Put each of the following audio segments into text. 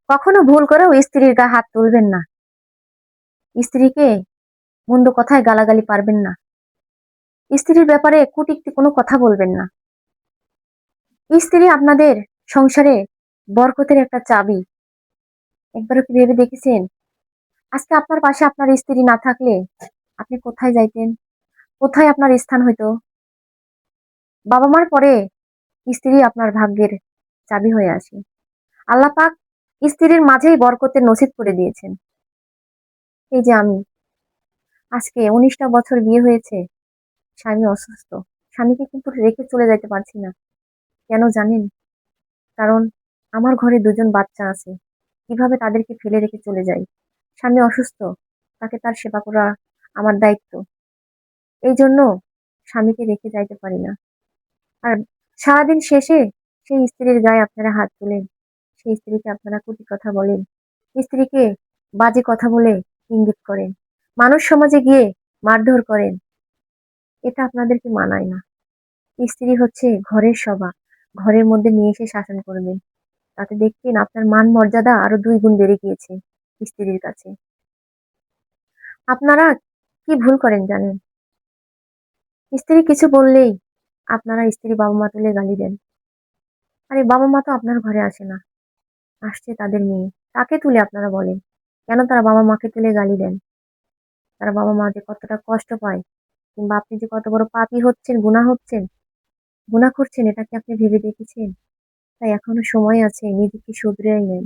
কখনো ভুল করেও স্ত্রীর গায়ে হাত তুলবেন না। স্ত্রীকে মন্দ কথায় গালাগালি পারবেন না। স্ত্রীর ব্যাপারে কটূক্তি কোনো কথা বলবেন না। স্ত্রী আপনাদের সংসারে বরকতের একটা চাবি। একবারও কি ভেবে দেখেছেন? আজকে আপনার পাশে আপনার স্ত্রী না থাকলে আপনি কোথায় যাইতেন? কোথায় আপনার স্থান হইতো? বাবা মার পরে স্ত্রী আপনার ভাগ্যের চাবি হয়ে আসে। আল্লাহ পাক স্ত্রীর মাঝেই বরকতের নসিব করে দিয়েছেন। এই যে আমি আজকে ১৯টা বছর বিয়ে হয়েছে, স্বামী অসুস্থ। স্বামীকে কিন্তু রেখে চলে যাইতে পারছি না। কেন জানেন? কারণ আমার ঘরে ২ জন বাচ্চা আছে। কিভাবে তাদেরকে ফেলে রেখে চলে যাই? স্বামী অসুস্থ, তাকে তার সেবা করা আমার দায়িত্ব। এইজন্য স্বামীকে রেখে যাইতে পারি না। আর সারাদিন শেষে সেই স্ত্রীর গায়ে আপনারা হাত তোলেন। সেই স্ত্রীকে আপনারা কটু কথা বলেন। স্ত্রীকে বাজে কথা বলে ইঙ্গিত করেন। মানুষ সমাজে গিয়ে মারধর করেন। এটা আপনাদেরকে মানায় না। স্ত্রী হচ্ছে ঘরের সভা। ঘরের মধ্যে নিয়ে এসে শাসন করবেন। তাতে দেখবেন আপনার মান মর্যাদা আরো ২ গুণ বেড়ে গিয়েছে স্ত্রীর কাছে। আপনারা কি ভুল করেন জানেন? স্ত্রী কিছু বললেই আপনারা স্ত্রী বাবা-মা তুলে গালি দেন। আরে বাবা-মা তো আপনার ঘরে আসে না। আসছে তাদের মেয়ে। তাকে তুলে আপনারা বলেন। কেন তারা বাবা-মাকে তুলে গালি দেন? তারা বাবা-মা যে কতটা কষ্ট পায় কিংবা আপনি যে কত বড় পাপী হচ্ছেন, গুনাহ করছেন এটা কি আপনি ভেবে দেখেছেন? তাই এখনো সময় আছে, নিজেকে শুধরিয়ে নেন।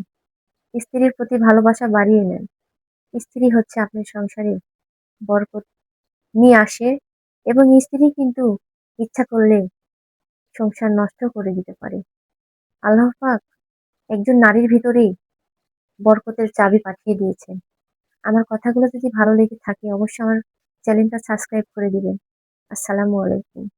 স্ত্রীর প্রতি ভালোবাসা বাড়িয়ে নেন। স্ত্রী হচ্ছে আপনার সংসারে বরকত নিয়ে আসে এবং স্ত্রী কিন্তু ইচ্ছা করলে সংসার নষ্ট করে দিতে পারে। আল্লাহ পাক একজন নারীর ভিতরেই বরকতের চাবি পাঠিয়ে দিয়েছেন। আমার কথাগুলো যদি ভালো লেগে থাকে অবশ্যই আমার চ্যানেলটা সাবস্ক্রাইব করে দিবেন। আসসালামু আলাইকুম।